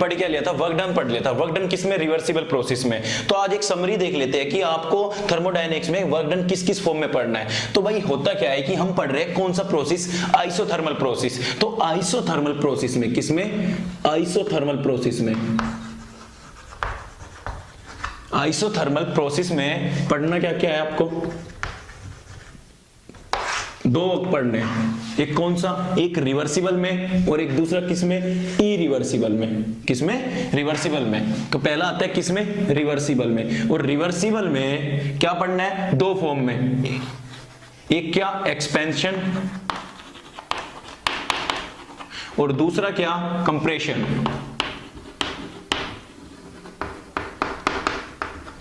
पढ़ क्या लिया था, वर्क डन पढ़ लिया था। वर्क डन किस में, रिवर्सिबल प्रोसेस में। तो आज एक समरी देख लेते हैं कि आपको थर्मोडायनेमिक्स में वर्क डन किस किस फॉर्म में पढ़ना है। तो भाई होता क्या है कि हम पढ़ रहे हैं कौन सा प्रोसेस, आइसोथर्मल प्रोसेस। तो आइसोथर्मल प्रोसेस में, किसमें, आइसोथर्मल प्रोसेस में, आइसोथर्मल प्रोसेस में पढ़ना क्या क्या है आपको, दो पढ़ने, एक कौन सा, एक रिवर्सिबल में और एक दूसरा किसमें, इरिवर्सिबल में। किसमें, रिवर्सिबल में। तो पहला आता है किसमें, रिवर्सिबल में। और रिवर्सिबल में क्या पढ़ना है, दो फॉर्म में, एक क्या, एक्सपेंशन, और दूसरा क्या, कंप्रेशन।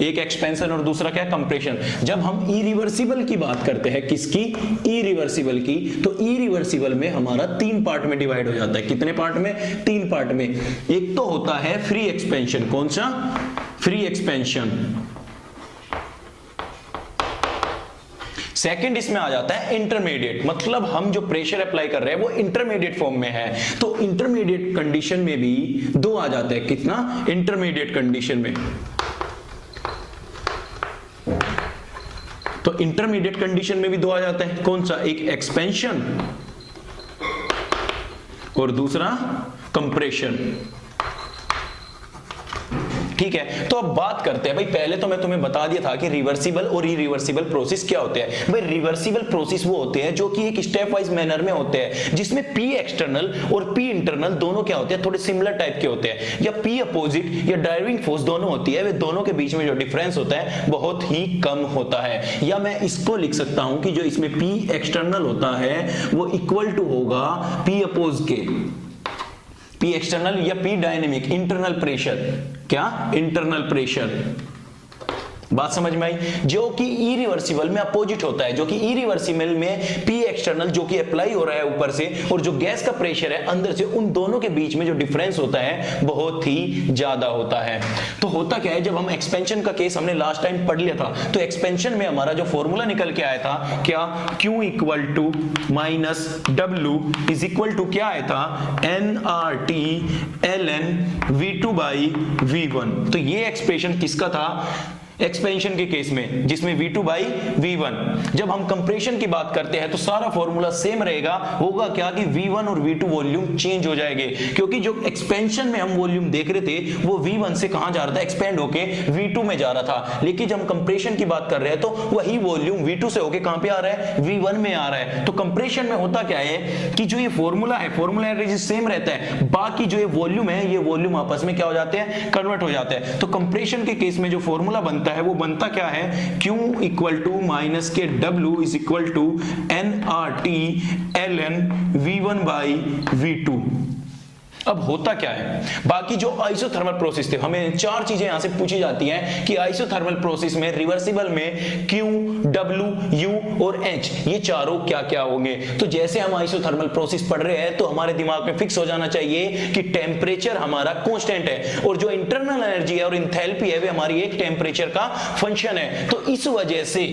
एक एक्सपेंशन और दूसरा क्या, कंप्रेशन। जब हम इरिवर्सिबल की बात करते हैं, किसकी, इरिवर्सिबल की, तो इरिवर्सिबल में हमारा तीन पार्ट में डिवाइड हो जाता है। कितने पार्ट में, तीन पार्ट में। एक तो होता है फ्री एक्सपेंशन, कौन सा, फ्री एक्सपेंशन। सेकंड इसमें आ जाता है इंटरमीडिएट, मतलब हम जो प्रेशर अप्लाई कर रहे हैं वो इंटरमीडिएट फॉर्म में है। तो इंटरमीडिएट कंडीशन में भी दो आ जाते हैं, कितना, इंटरमीडिएट कंडीशन में। तो इंटरमीडिएट कंडीशन में भी दो आ जाते हैं, कौन सा, एक एक्सपेंशन और दूसरा कंप्रेशन। ठीक है, तो अब बात करते हैं भाई, पहले तो मैं तुम्हें बता दिया था कि रिवर्सिबल और इरिवर्सिबल प्रोसेस क्या होते हैं। भाई रिवर्सिबल प्रोसेस वो होते हैं जो कि एक स्टेप वाइज मैनर में होते हैं, जिसमें पी एक्सटर्नल और पी इंटरनल दोनों क्या होते हैं, थोड़े सिमिलर टाइप के होते हैं, या पी अपोजिट या ड्राइविंग फोर्स दोनों होती है, वे दोनों के बीच में जो डिफरेंस होता है बहुत ही कम होता है। या मैं इसको लिख सकता हूं कि जो इसमें पी एक्सटर्नल होता है वो इक्वल टू होगा पी अपोज के, पी एक्सटर्नल या पी डायनेमिक, इंटरनल प्रेशर, क्या, इंटरनल प्रेशर। बात समझ में आई। जो कि इरिवर्सिबल में अपोजिट होता है, जो कि इरिवर्सिबल में पी एक्सटर्नल जो कि अप्लाई हो रहा है ऊपर से, और जो गैस का प्रेशर है अंदर से, उन दोनों के बीच में जो डिफरेंस होता है बहुत ही ज्यादा होता है। तो होता क्या है, जब हम एक्सपेंशन का केस हमने लास्ट टाइम पढ़ लिया था, तो एक्सपेंशन में हमारा जो फॉर्मूला निकल के आया था, क्या, Q equal to minus W is equal to क्या आया था, nRT ln V2 by V1। तो ये एक्सप्रेशन किसका था, एक्सपेंशन के केस में, जिसमें V2 बाई V1। जब हम कंप्रेशन की बात करते हैं तो सारा फॉर्मूला सेम रहेगा, होगा क्या कि V1 और V2 वॉल्यूम चेंज हो जाएंगे, क्योंकि जो एक्सपेंशन में हम वॉल्यूम देख रहे थे वो V1 से कहां जा रहा था, एक्सपेंड होके V2 में जा रहा था। लेकिन जब हम कंप्रेशन की बात कर रहे हैं तो वही वॉल्यूम V2 से होके कहां पे आ रहा है, V1 में आ रहा है। तो कंप्रेशन में होता क्या है कि जो ये फॉर्मूला है, फॉर्मूला सेम रहता है, बाकी जो ये वॉल्यूम है, ये वॉल्यूम आपस में क्या हो जाते हैं, कन्वर्ट हो जाते हैं। तो कंप्रेशन के केस में जो फॉर्मूला बनता है वो बनता क्या है, Q इक्वल टू माइनस के W is equal to nRT ln V1 by V2। अब होता क्या है, बाकी जो आइसोथर्मल प्रोसेस थे, हमें चार चीजें यहां से पूछी जाती हैं कि आइसोथर्मल प्रोसेस में, रिवर्सिबल में Q, W, U और H, ये चारों क्या क्या होंगे। तो जैसे हम आइसोथर्मल प्रोसेस पढ़ रहे हैं तो हमारे दिमाग में फिक्स हो जाना चाहिए कि टेम्परेचर हमारा कांस्टेंट है, और जो इंटरनल एनर्जी है और इंथैल्पी है वे हमारी एक टेम्परेचर का फंक्शन है। तो इस वजह से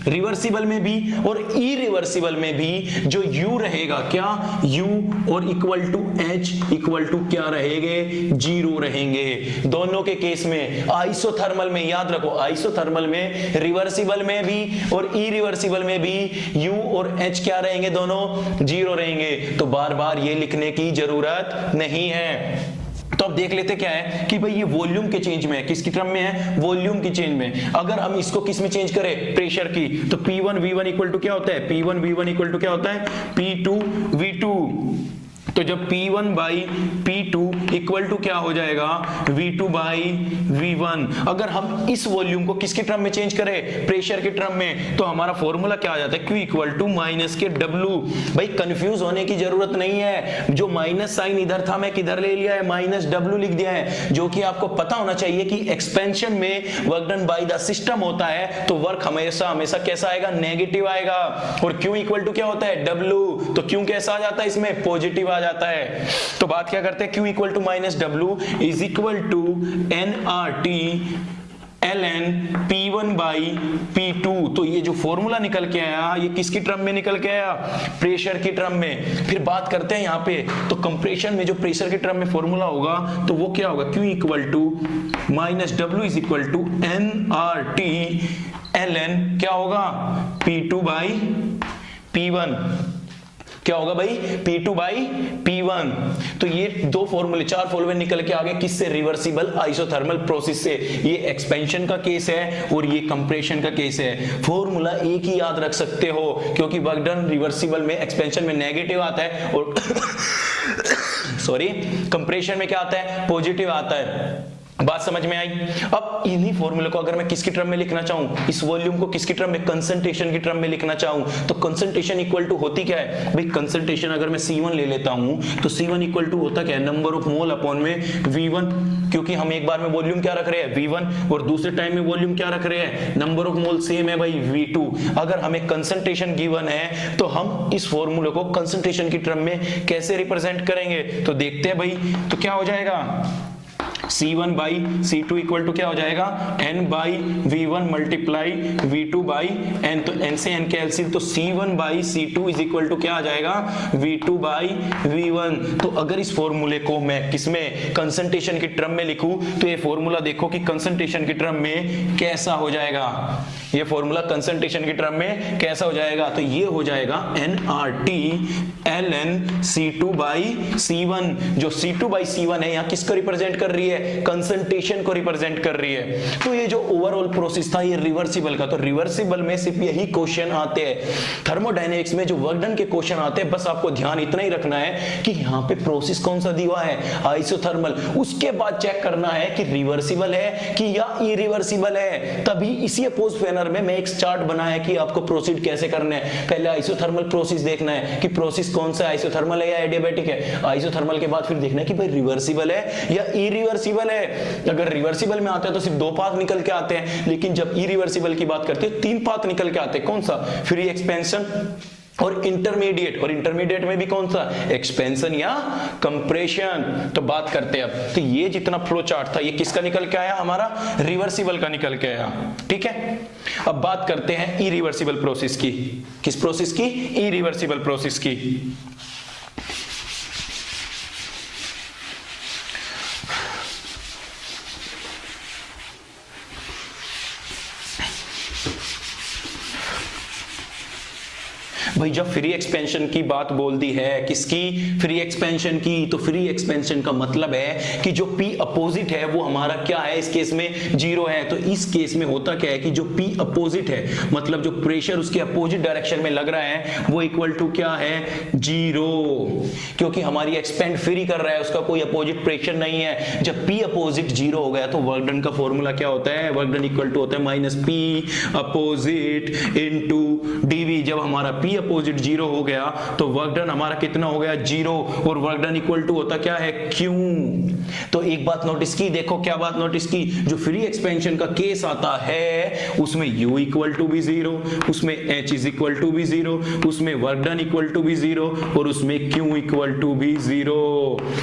रिवर्सिबल में भी और इरिवर्सिबल में भी जो U रहेगा, क्या, U और equal to H equal to क्या रहेंगे, जीरो रहेंगे। दोनों के केस में, आइसोथर्मल में याद रखो, आइसोथर्मल में, रिवर्सिबल में भी और इरिवर्सिबल में भी U और H क्या रहेंगे, दोनों जीरो रहेंगे। तो बार बार ये लिखने की जरूरत नहीं है। तो अब देख लेते क्या है कि भाई ये वॉल्यूम के चेंज में है, किसकी टर्म में है, वॉल्यूम की चेंज में। अगर हम इसको किस में चेंज करें, प्रेशर की, तो P1 V1 इक्वल टू क्या होता है, P1 V1 इक्वल टू क्या होता है, P2 V2। तो जब P1 by P2 equal to क्या हो जाएगा, V2 बाई V1। अगर हम इस वॉल्यूम को किसके टर्म में चेंज करें, प्रेशर के टर्म में, तो हमारा फॉर्मूला क्या आ जाता है, Q इक्वल टू माइनस के W। भाई कंफ्यूज होने की जरूरत नहीं है, जो माइनस साइन इधर था मैं किधर ले लिया है, माइनस W लिख दिया है। जो कि आपको पता होना चाहिए कि एक्सपेंशन में work done by the system होता है, तो वर्क हमेशा हमेशा कैसा आएगा, नेगेटिव आएगा। और Q इक्वल टू क्या होता है, W, तो Q कैसा आ जाता है, इसमें पॉजिटिव आ जाता है। तो बात क्या करते हैं, Q equal to minus W is equal to nRT ln P1 by P2। तो ये जो फॉर्मूला निकल के आया ये किसकी टर्म में निकल के आया, प्रेशर की टर्म में। फिर बात करते हैं यहाँ पे, तो कंप्रेशन में जो प्रेशर की टर्म में फॉर्मूला होगा तो वो क्या होगा, Q equal to minus W is equal to nRT ln क्या होगा P2 बाई P1, क्या होगा भाई P2 बाई P1। तो ये दो फॉर्मूले, चार फॉर्मूले निकल के आ गए, किससे, रिवर्सिबल आइसोथर्मल प्रोसेस से। ये एक्सपेंशन का केस है और ये कंप्रेशन का केस है। फॉर्मूला एक ही याद रख सकते हो क्योंकि वर्क डन रिवर्सिबल में, एक्सपेंशन में नेगेटिव आता है और सॉरी कंप्रेशन में क्या आता है, पॉजिटिव आता है। बात समझ में आई। अब इन्हीं फॉर्मूले को अगर मैं किसकी टर्म में लिखना चाहूं, इस वॉल्यूम को किसकी टर्म में, कंसंट्रेशन की टर्म में लिखना चाहूं, तो कंसंट्रेशन इक्वल टू होती क्या है भाई, कंसंट्रेशन अगर मैं C1 ले लेता हूं तो C1 इक्वल टू होता क्या है, नंबर ऑफ मोल अपॉन में V1, क्योंकि हम एक बार में वॉल्यूम क्या रख रहे हैं V1 और दूसरे टाइम में वॉल्यूम क्या रख रहे हैं, नंबर ऑफ मोल सेम है भाई V2। अगर हमें कंसंट्रेशन गिवन है तो हम इस फॉर्मूले को कंसंट्रेशन की टर्म में कैसे रिप्रेजेंट करेंगे, तो देखते हैं भाई। तो क्या हो जाएगा, C1 by C2 equal to क्या हो जाएगा, N by V1 multiply V2 by N। तो N से N कैंसिल, तो C1 by C2 is equal to क्या आ जाएगा, V2 बाई V1। तो अगर इस फॉर्मूले को मैं किसमें, कंसंट्रेशन की टर्म में लिखूं तो ये फॉर्मूला देखो कि कंसंट्रेशन की टर्म में कैसा हो जाएगा, ये फॉर्मूला कंसंट्रेशन की टर्म में कैसा हो जाएगा, तो ये हो जाएगा nRT ln C2 by C1। जो C2 बाई C1 है यहाँ किसको रिप्रेजेंट कर रही है, कंसंट्रेशन को रिप्रेजेंट कर रही है। तो ये जो ओवरऑल प्रोसेस था ये रिवर्सिबल का, तो रिवर्सिबल में सिर्फ यही क्वेश्चन आते हैं। थर्मोडायनेमिक्स में जो वर्क डन के क्वेश्चन आते हैं बस आपको ध्यान इतना ही रखना है कि यहाँ पे प्रोसेस कौन सा दिया है, आइसोथर्मल। उसके बाद चेक करना है कि रिवर्सिबल है कि या इरिवर्सिबल है। तभी इसी अपोज मैनर में मैं एक चार्ट बनाया कि आपको प्रोसीड कैसे करना है। पहले आइसोथर्मल प्रोसेस देखना है कि प्रोसेस कौन सा, आइसोथर्मल है या एडियाबैटिक है। आइसोथर्मल के बाद फिर देखना है कि भाई रिवर्सिबल है या इरिवर्सिबल है। अगर रिवर्सिबल में आता है तो सिर्फ दो पाथ निकल के आते हैं, लेकिन जब इरिवर्सिबल की बात करते हैं तीन पाथ निकल के आते हैं। कौन सा, फ्री एक्सपेंशन और इंटरमीडिएट, और इंटरमीडिएट में भी कौन सा, एक्सपेंशन या कंप्रेशन। तो बात करते हैं अब, तो ये जितना फ्लो चार्ट था ये किसका निकल के आया, हमारा रिवर्सिबल का निकल के आया। ठीक है, अब बात करते हैं इरिवर्सिबल प्रोसेस की। किस प्रोसेस की, इरिवर्सिबल प्रोसेस की। भाई जब फ्री एक्सपेंशन की बात बोल दी है, किसकी, फ्री एक्सपेंशन की, तो फ्री एक्सपेंशन का मतलब है कि जो P अपोजिट है वो हमारा क्या है, इस केस में जीरो है। तो इस केस में होता क्या है कि जो P अपोजिट है, मतलब जो प्रेशर उसके अपोजिट डायरेक्शन में लग रहा है वो इक्वल टू क्या है, जीरो, क्योंकि हमारी एक्सपेंड फ्री कर रहा है, उसका कोई अपोजिट प्रेशर नहीं है। जब P अपोजिट जीरो हो गया तो वर्क डन का फॉर्मूला क्या होता है, वर्क डन इक्वल टू होता है minus P opposite into dV। जब हमारा P अपोजिट जीरो हो गया तो वर्क डन हमारा कितना हो गया, जीरो, और वर्क डन इक्वल टू होता क्या है, Q। तो एक बात नोटिस की, देखो क्या बात नोटिस की, जो फ्री एक्सपेंशन का केस आता है उसमें U इक्वल टू भी जीरो, उसमें H इज इक्वल टू भी जीरो, उसमें वर्क डन इक्वल टू भी जीरो, और उसमें Q इक्वल टू भी जीरो।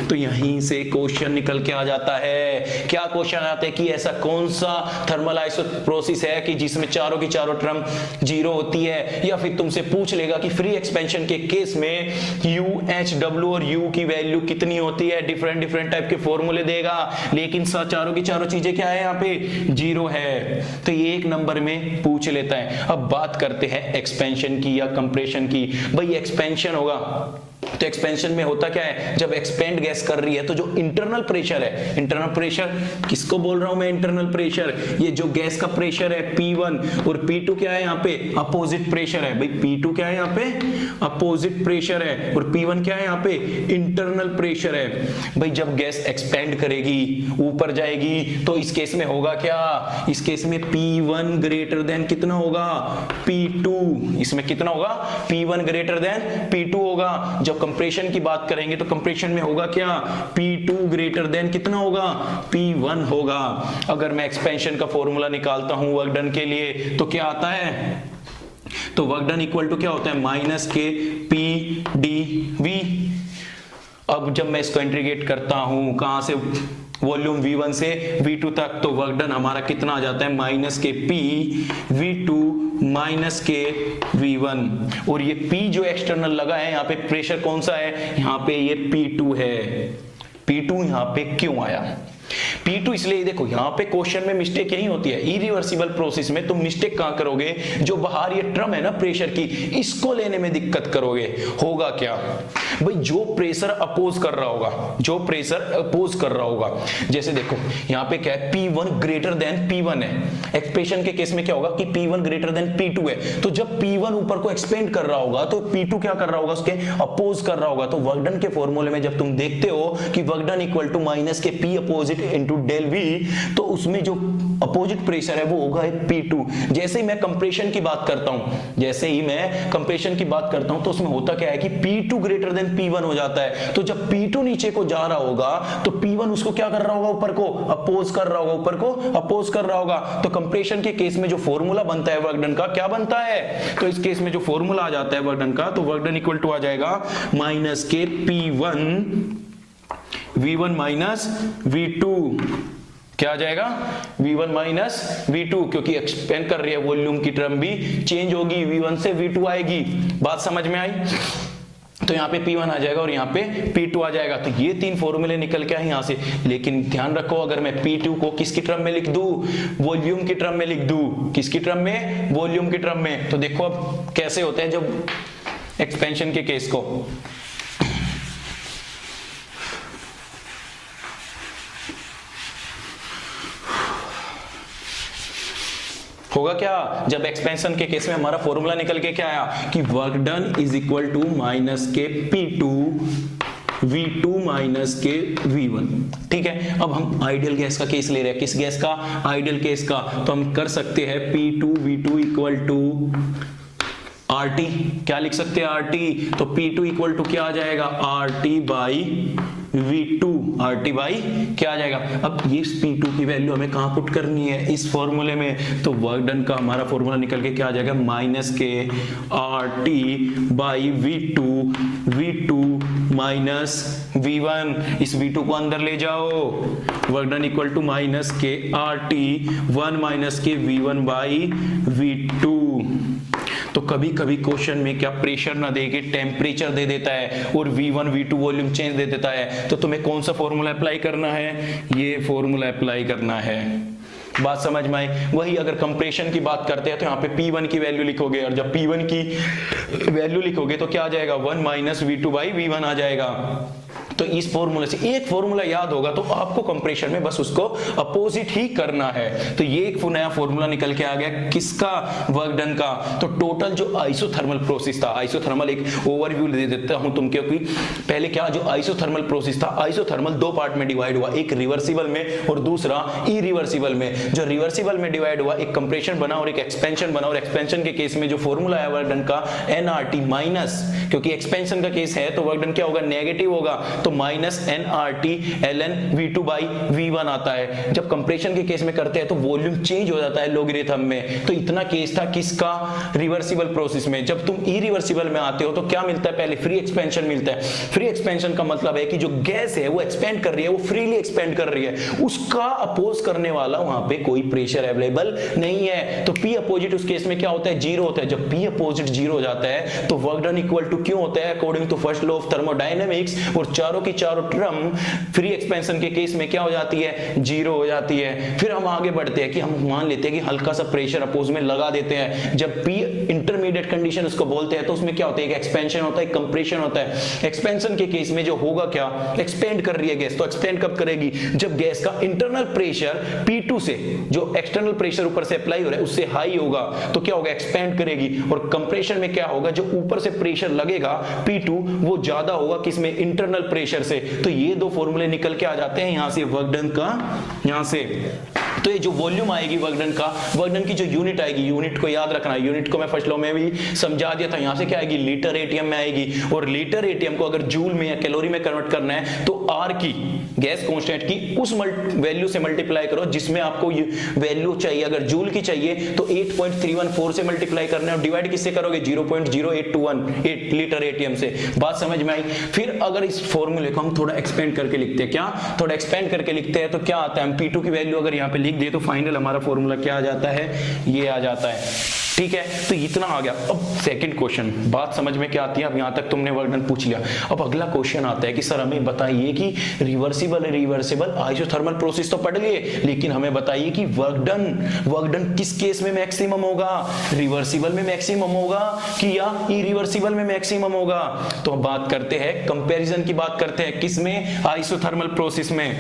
तो यहीं से क्वेश्चन निकल के आ जाता है। क्या क्वेश्चन आता है कि ऐसा कौन सा थर्मल आइसो प्रोसेस है कि जिसमें चारों की चारों टर्म जीरो होती है, या फिर तुमसे पूछ लेगा कि फ्री एक्सपेंशन के केस में U, H, W और U की वैल्यू कितनी होती है, डिफरेंट डिफरेंट टाइप के फॉर्मूले देगा, लेकिन चारों की चारों चीजें क्या है, यहाँ पे जीरो है। तो ये एक नंबर में पूछ लेता है। अब बात करते हैं एक्सपेंशन की या कंप्रेशन की। भाई एक्सपेंशन होगा तो एक्सपेंशन में होता क्या है, जब एक्सपेंड गैस कर रही है तो जो इंटरनल प्रेशर है, इंटरनल प्रेशर किसको बोल रहा हूं मैं, इंटरनल प्रेशर, ये जो गैस का प्रेशर है P1, और P2 क्या है यहाँ पे, अपोजिट प्रेशर है। भाई P2 क्या है यहाँ पे, अपोजिट प्रेशर है, और P1 क्या है यहाँ पे, इंटरनल प्रेशर है। भाई जब गैस एक्सपेंड करेगी, ऊपर जाएगी, तो इस केस में होगा क्या, इस केस में P1 ग्रेटर देन कितना होगा, P2। इसमें कितना होगा, P1 ग्रेटर देन P2 होगा। जब कंप्रेशन की बात करेंगे तो कंप्रेशन में होगा क्या, P2 ग्रेटर देन कितना होगा, P1 होगा। अगर मैं एक्सपेंशन का फॉर्मूला निकालता हूं वर्क डन के लिए तो क्या आता है, तो वर्क डन इक्वल टू क्या होता है, माइनस के P dV। अब जब मैं इसको इंटीग्रेट करता हूं, कहां से वॉल्यूम V1 से V2 तक, तो वर्क डन हमारा कितना आ जाता है माइनस के P V2 माइनस के V1। और ये P जो एक्सटर्नल लगा है यहाँ पे प्रेशर कौन सा है, यहाँ पे ये P2 है। P2 यहाँ पे क्यों आया, P2 इसलिए देखो यहाँ पे क्वेश्चन में मिस्टेक यही होती है, इरिवर्सिबल प्रोसेस में तुम मिस्टेक कहां करोगे, जो बाहर ये टर्म है ना प्रेशर की, इसको लेने में दिक्कत करोगे। होगा क्या भाई, जो प्रेशर अपोज कर रहा होगा, जो प्रेशर अपोज कर रहा होगा, जैसे देखो यहाँ पे क्या है P1 ग्रेटर देन P1 है, एक्सप्रेशन के केस में क्या होगा कि P1 ग्रेटर देन P2 है, तो जब P1 ऊपर को एक्सपेंड कर रहा होगा तो P2 क्या कर रहा होगा, उसके अपोज कर रहा होगा। तो वर्क डन के फॉर्मूले में जब तुम देखते हो कि work done equal to minus के P opposite into del V, तो उसमें जो अपोजिट प्रेशर है वो होगा P2। जैसे ही मैं कंप्रेशन की बात करता हूं, जैसे ही मैं कंप्रेशन की बात करता हूं, तो उसमें होता क्या है कि P2 ग्रेटर देन P1 हो जाता है। तो जब P2 नीचे को जा रहा होगा तो P1 उसको क्या कर रहा होगा, ऊपर को अपोज कर रहा होगा, ऊपर को अपोज कर रहा होगा। तो कंप्रेशन के केस में जो फॉर्मूला बनता है वर्क डन का, क्या बनता है, तो इस केस में जो फॉर्मूला आ जाता है वर्क डन का, तो वर्क डन इक्वल टू आ जाएगा माइनस के P1 V1 माइनस V2, क्या आ जाएगा V1 माइनस V2, क्योंकि एक्सपेंड कर रही है वॉल्यूम की टर्म भी चेंज होगी, V1 से V2 आएगी। बात समझ में आई, तो यहाँ पे P1 आ जाएगा और यहाँ पे P2 आ जाएगा। तो ये तीन फॉर्मूले निकल के आए यहाँ से। लेकिन ध्यान रखो, अगर मैं P2 को किसकी टर्म में लिख दूं, वॉल्यूम की टर्म में लिख दूं, किसकी टर्म में, वॉल्यूम की टर्म में, तो देखो अब कैसे होते हैं जब एक्सपेंशन के केस को। होगा क्या, जब एक्सपेंशन के केस में हमारा फॉर्मूला निकल के क्या आया कि work done is equal to minus के P2 V2 माइनस के V1। ठीक है, अब हम आइडियल गैस का केस ले रहे हैं, किस गैस का, आइडियल केस का। तो हम कर सकते हैं P2 V2 equal to RT, क्या लिख सकते हैं RT, तो P2 इक्वल टू क्या आ जाएगा RT by V2, RT by क्या आ जाएगा। अब ये P2 की वैल्यू हमें कहां पुट करनी है, इस फॉर्मूले में। तो वर्क डन का हमारा फॉर्मूला निकल के क्या आ जाएगा माइनस के RT by V2 minus V1। इस V2 को अंदर ले जाओ, work done equal to minus के RT 1 माइनस के V1 बाई V2। तो कभी कभी क्वेश्चन में क्या प्रेशर ना देके टेम्परेचर दे देता है और V1 V2 वॉल्यूम चेंज दे देता है, तो तुम्हें कौन सा फॉर्मूला अप्लाई करना है, ये फॉर्मूला अप्लाई करना है। बात समझ में आई। वही अगर कंप्रेशन की बात करते हैं तो यहाँ पे P1 की वैल्यू लिखोगे, और जब P1 की वैल्यू लिखोगे तो क्या आ जाएगा 1 माइनस V2 बाई V1 आ जाएगा। तो इस फॉर्मूले से एक फॉर्मूला याद होगा तो आपको कंप्रेशन में बस उसको अपोजिट ही करना है। तो ये एक नया फॉर्मूला निकल के आ गया, किसका, वर्क डन का। तो टोटल जो आइसोथर्मल प्रोसेस था, आइसोथर्मल एक ओवरव्यू दे देता हूं तुम, क्योंकि पहले क्या जो आइसोथर्मल प्रोसेस था, आइसोथर्मल दो पार्ट में डिवाइड हुआ, एक रिवर्सिबल में और दूसरा इरिवर्सिबल में। जो रिवर्सिबल में डिवाइड हुआ, एक कंप्रेशन बना और एक एक्सपेंशन बना, और एक्सपेंशन के केस में जो फॉर्मूला है वर्क डन का nRT माइनस, क्योंकि एक्सपेंशन का केस है तो वर्क डन क्या होगा, नेगेटिव होगा, तो minus nRT ln V2 by V1 आता है। जब कंप्रेशन के केस में करते हैं तो वॉल्यूम चेंज हो जाता है लॉगरिथम में। तो इतना केस था किसका, रिवर्सिबल प्रोसेस में। जब तुम इरिवर्सिबल में आते हो तो क्या मिलता है, पहले फ्री एक्सपेंशन मिलता है। फ्री एक्सपेंशन का मतलब है कि जो गैस है वो एक्सपेंड कर रही है, वो फ्रीली एक्सपेंड कर रही है, उसका अपोज करने वाला वहां पे कोई प्रेशर अवेलेबल नहीं है। तो P अपोजिट उस केस में क्या होता है, जीरो होता है। जब P अपोजिट जीरो हो जाता है तो वर्क डन इक्वल टू क्यों होता है, according to first law of thermodynamics, और चारों की चारों टर्म फ्री एक्सपेंशन के केस में क्या हो जाती है, जीरो हो जाती है। फिर हम आगे बढ़ते हैं कि हम मान लेते हैं कि हल्का सा प्रेशर अपोज में लगा देते हैं। जब P इंटरमीडिएट कंडीशन उसको बोलते हैं तो उसमें क्या होता है, एक एक्सपेंशन होता है, एक कंप्रेशन होता है। एक्सपेंशन के केस में जो होगा क्या, एक्सपेंड कर रही है गैस, तो एक्सपेंड कब करेगी, जब गैस का इंटरनल प्रेशर P2 से जो एक्सटर्नल प्रेशर ऊपर से अप्लाई हो रहा है उससे हाई होगा, तो क्या होगा, एक्सपेंड करेगी। और कंप्रेशन में क्या होगा, जो ऊपर से प्रेशर लगेगा P2 वो ज्यादा होगा किसमें, इंटरनल प्रेशर से। तो ये दो फॉर्मूले निकल के आ जाते हैं यहां से वर्क डन का, यहां से तो ये जो वॉल्यूम आएगी वर्क डन का, वर्क डन की जो यूनिट आएगी, यूनिट को याद रखना, यूनिट को मैं फर्स्ट लॉ में भी समझा दिया था। यहां से क्या आएगी, लीटर एटीएम में आएगी, और लीटर एटीएम को अगर जूल में या कैलोरी में कन्वर्ट करना है तो आर की, गैस कांस्टेंट की उस वैल्यू से मल्टीप्लाई करो जिसमें आपको वैल्यू चाहिए। अगर जूल की चाहिए तो 8.314 से मल्टीप्लाई करना है, और डिवाइड किससे करोगे, 0.08218 लीटर एटीएम से। बात समझ में आई। फिर अगर इस फॉर्मूले को हम थोड़ा एक्सपेंड करके लिखते हैं, क्या थोड़ा एक्सपेंड करके लिखते हैं तो क्या आता है, P2 की वैल्यू अगर यहाँ पे लिख दे तो फाइनल हमारा फॉर्मूला क्या आ जाता है, ये आ जाता है। ठीक है, तो इतना आ गया। अब सेकंड क्वेश्चन, बात समझ में क्या आती है, अब यहां तक तुमने वर्क डन पूछ लिया। अब अगला क्वेश्चन आता है कि सर हमें बताइए कि रिवर्सिबल आइसोथर्मल प्रोसेस तो पढ़ लिए, लेकिन हमें बताइए कि वर्क डन किस केस में मैक्सिमम होगा, रिवर्सिबल में मैक्सिमम होगा कि या इरिवर्सिबल में मैक्सिमम होगा। तो अब बात करते हैं कंपैरिजन की, बात करते हैं किस में, आइसोथर्मल प्रोसेस में।